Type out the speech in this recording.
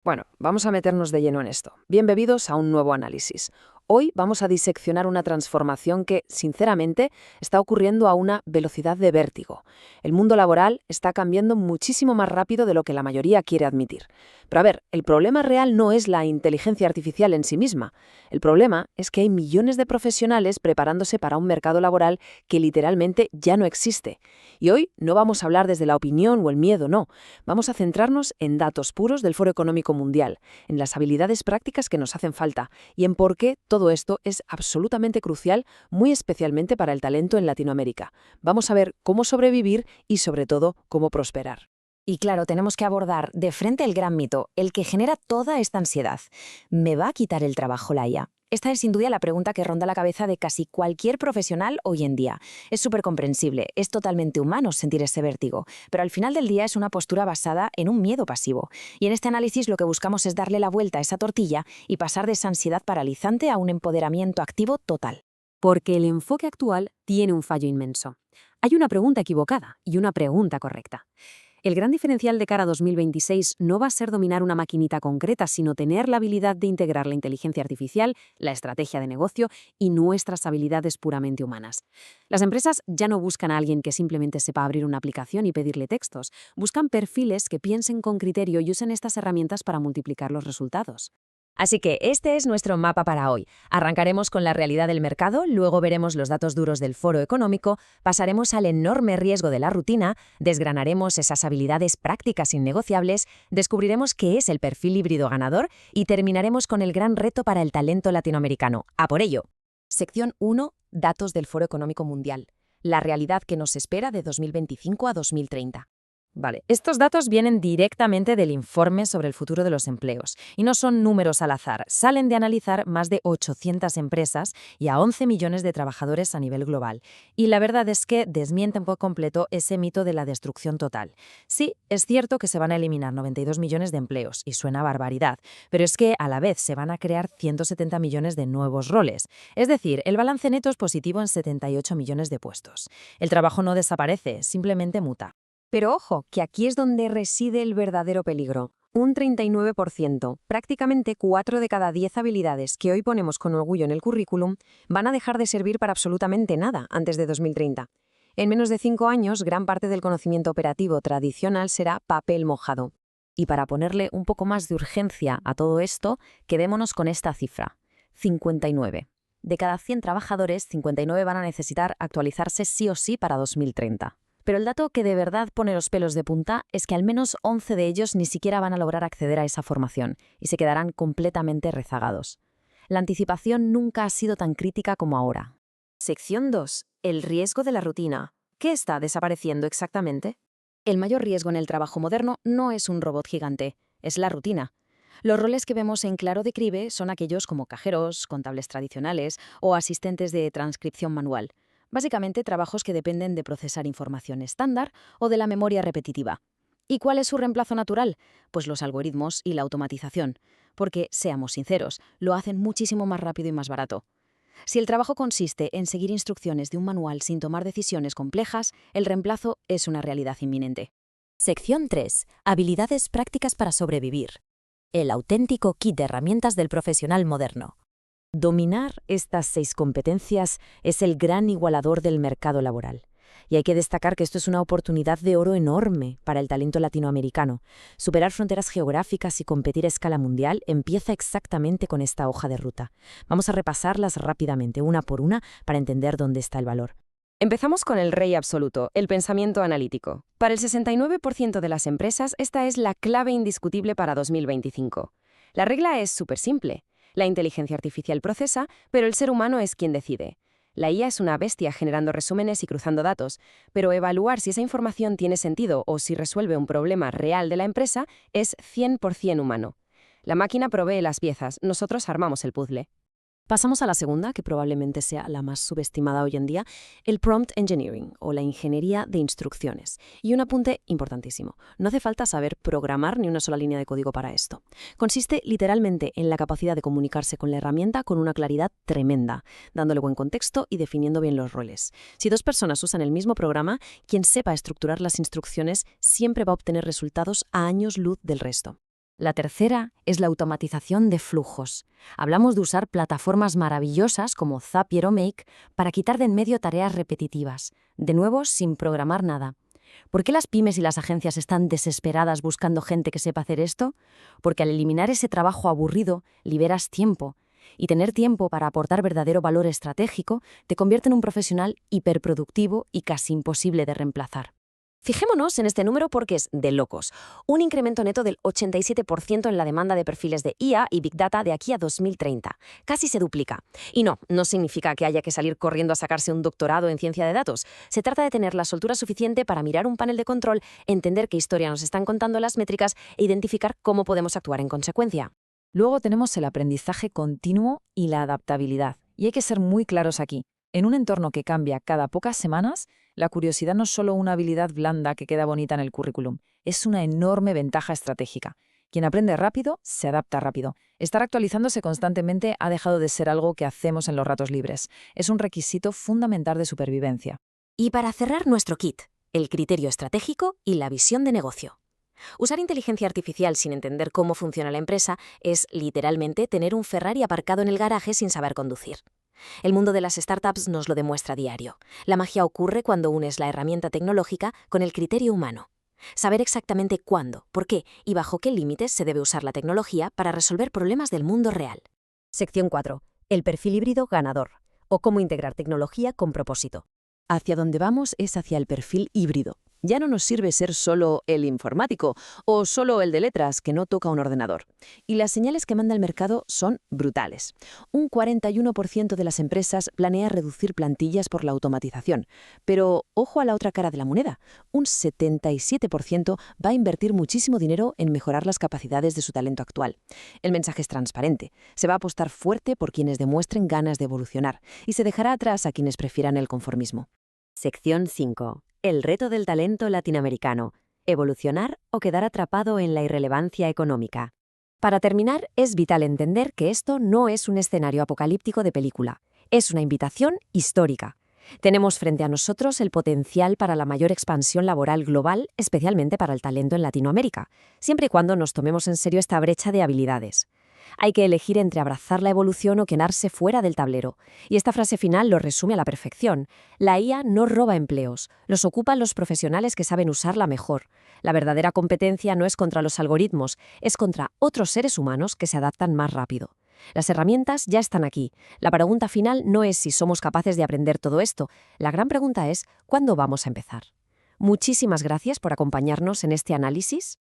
Bueno, vamos a meternos de lleno en esto. Bienvenidos a un nuevo análisis. Hoy vamos a diseccionar una transformación que, sinceramente, está ocurriendo a una velocidad de vértigo. El mundo laboral está cambiando muchísimo más rápido de lo que la mayoría quiere admitir. Pero a ver, el problema real no es la inteligencia artificial en sí misma. El problema es que hay millones de profesionales preparándose para un mercado laboral que literalmente ya no existe. Y hoy no vamos a hablar desde la opinión o el miedo, no. Vamos a centrarnos en datos puros del Foro Económico Mundial, en las habilidades prácticas que nos hacen falta y en por qué todo esto es absolutamente crucial, muy especialmente para el talento en Latinoamérica. Vamos a ver cómo sobrevivir y, sobre todo, cómo prosperar. Y claro, tenemos que abordar de frente el gran mito, el que genera toda esta ansiedad. ¿Me va a quitar el trabajo la IA? Esta es sin duda la pregunta que ronda la cabeza de casi cualquier profesional hoy en día. Es súper comprensible, es totalmente humano sentir ese vértigo, pero al final del día es una postura basada en un miedo pasivo. Y en este análisis lo que buscamos es darle la vuelta a esa tortilla y pasar de esa ansiedad paralizante a un empoderamiento activo total. Porque el enfoque actual tiene un fallo inmenso. Hay una pregunta equivocada y una pregunta correcta. El gran diferencial de cara a 2026 no va a ser dominar una maquinita concreta, sino tener la habilidad de integrar la inteligencia artificial, la estrategia de negocio y nuestras habilidades puramente humanas. Las empresas ya no buscan a alguien que simplemente sepa abrir una aplicación y pedirle textos, buscan perfiles que piensen con criterio y usen estas herramientas para multiplicar los resultados. Así que este es nuestro mapa para hoy. Arrancaremos con la realidad del mercado, luego veremos los datos duros del foro económico, pasaremos al enorme riesgo de la rutina, desgranaremos esas habilidades prácticas innegociables, descubriremos qué es el perfil híbrido ganador y terminaremos con el gran reto para el talento latinoamericano. ¡A por ello! Sección 1. Datos del Foro Económico Mundial. La realidad que nos espera de 2025 a 2030. Vale, estos datos vienen directamente del informe sobre el futuro de los empleos y no son números al azar, salen de analizar más de 800 empresas y a 11 millones de trabajadores a nivel global. Y la verdad es que desmienten por completo ese mito de la destrucción total. Sí, es cierto que se van a eliminar 92 millones de empleos y suena a barbaridad, pero es que a la vez se van a crear 170 millones de nuevos roles. Es decir, el balance neto es positivo en 78 millones de puestos. El trabajo no desaparece, simplemente muta. Pero ojo, que aquí es donde reside el verdadero peligro. Un 39%, prácticamente 4 de cada 10 habilidades que hoy ponemos con orgullo en el currículum, van a dejar de servir para absolutamente nada antes de 2030. En menos de 5 años, gran parte del conocimiento operativo tradicional será papel mojado. Y para ponerle un poco más de urgencia a todo esto, quedémonos con esta cifra, 59. De cada 100 trabajadores, 59 van a necesitar actualizarse sí o sí para 2030. Pero el dato que de verdad pone los pelos de punta es que al menos 11 de ellos ni siquiera van a lograr acceder a esa formación y se quedarán completamente rezagados. La anticipación nunca ha sido tan crítica como ahora. Sección 2. El riesgo de la rutina. ¿Qué está desapareciendo exactamente? El mayor riesgo en el trabajo moderno no es un robot gigante, es la rutina. Los roles que vemos en claro declive son aquellos como cajeros, contables tradicionales o asistentes de transcripción manual. Básicamente, trabajos que dependen de procesar información estándar o de la memoria repetitiva. ¿Y cuál es su reemplazo natural? Pues los algoritmos y la automatización. Porque, seamos sinceros, lo hacen muchísimo más rápido y más barato. Si el trabajo consiste en seguir instrucciones de un manual sin tomar decisiones complejas, el reemplazo es una realidad inminente. Sección 3. Habilidades prácticas para sobrevivir. El auténtico kit de herramientas del profesional moderno. Dominar estas 6 competencias es el gran igualador del mercado laboral. Y hay que destacar que esto es una oportunidad de oro enorme para el talento latinoamericano. Superar fronteras geográficas y competir a escala mundial empieza exactamente con esta hoja de ruta. Vamos a repasarlas rápidamente, una por una, para entender dónde está el valor. Empezamos con el rey absoluto, el pensamiento analítico. Para el 69% de las empresas, esta es la clave indiscutible para 2025. La regla es súper simple. La inteligencia artificial procesa, pero el ser humano es quien decide. La IA es una bestia generando resúmenes y cruzando datos, pero evaluar si esa información tiene sentido o si resuelve un problema real de la empresa es 100% humano. La máquina provee las piezas, nosotros armamos el puzzle. Pasamos a la segunda, que probablemente sea la más subestimada hoy en día, el prompt engineering, o la ingeniería de instrucciones. Y un apunte importantísimo, no hace falta saber programar ni una sola línea de código para esto. Consiste literalmente en la capacidad de comunicarse con la herramienta con una claridad tremenda, dándole buen contexto y definiendo bien los roles. Si 2 personas usan el mismo programa, quien sepa estructurar las instrucciones siempre va a obtener resultados a años luz del resto. La tercera es la automatización de flujos. Hablamos de usar plataformas maravillosas como Zapier o Make para quitar de en medio tareas repetitivas, de nuevo sin programar nada. ¿Por qué las pymes y las agencias están desesperadas buscando gente que sepa hacer esto? Porque al eliminar ese trabajo aburrido, liberas tiempo. Y tener tiempo para aportar verdadero valor estratégico te convierte en un profesional hiperproductivo y casi imposible de reemplazar. Fijémonos en este número porque es de locos. Un incremento neto del 87% en la demanda de perfiles de IA y Big Data de aquí a 2030. Casi se duplica. Y no significa que haya que salir corriendo a sacarse un doctorado en ciencia de datos. Se trata de tener la soltura suficiente para mirar un panel de control, entender qué historia nos están contando las métricas e identificar cómo podemos actuar en consecuencia. Luego tenemos el aprendizaje continuo y la adaptabilidad. Y hay que ser muy claros aquí. En un entorno que cambia cada pocas semanas, la curiosidad no es solo una habilidad blanda que queda bonita en el currículum, es una enorme ventaja estratégica. Quien aprende rápido, se adapta rápido. Estar actualizándose constantemente ha dejado de ser algo que hacemos en los ratos libres. Es un requisito fundamental de supervivencia. Y para cerrar nuestro kit, el criterio estratégico y la visión de negocio. Usar inteligencia artificial sin entender cómo funciona la empresa es literalmente tener un Ferrari aparcado en el garaje sin saber conducir. El mundo de las startups nos lo demuestra a diario. La magia ocurre cuando unes la herramienta tecnológica con el criterio humano. Saber exactamente cuándo, por qué y bajo qué límites se debe usar la tecnología para resolver problemas del mundo real. Sección 4. El perfil híbrido ganador. O cómo integrar tecnología con propósito. Hacia donde vamos es hacia el perfil híbrido. Ya no nos sirve ser solo el informático o solo el de letras que no toca un ordenador. Y las señales que manda el mercado son brutales. Un 41% de las empresas planea reducir plantillas por la automatización. Pero ojo a la otra cara de la moneda. Un 77% va a invertir muchísimo dinero en mejorar las capacidades de su talento actual. El mensaje es transparente. Se va a apostar fuerte por quienes demuestren ganas de evolucionar y se dejará atrás a quienes prefieran el conformismo. Sección 5. El reto del talento latinoamericano. Evolucionar o quedar atrapado en la irrelevancia económica. Para terminar, es vital entender que esto no es un escenario apocalíptico de película. Es una invitación histórica. Tenemos frente a nosotros el potencial para la mayor expansión laboral global, especialmente para el talento en Latinoamérica, siempre y cuando nos tomemos en serio esta brecha de habilidades. Hay que elegir entre abrazar la evolución o quedarse fuera del tablero. Y esta frase final lo resume a la perfección. La IA no roba empleos, los ocupan los profesionales que saben usarla mejor. La verdadera competencia no es contra los algoritmos, es contra otros seres humanos que se adaptan más rápido. Las herramientas ya están aquí. La pregunta final no es si somos capaces de aprender todo esto. La gran pregunta es, ¿cuándo vamos a empezar? Muchísimas gracias por acompañarnos en este análisis.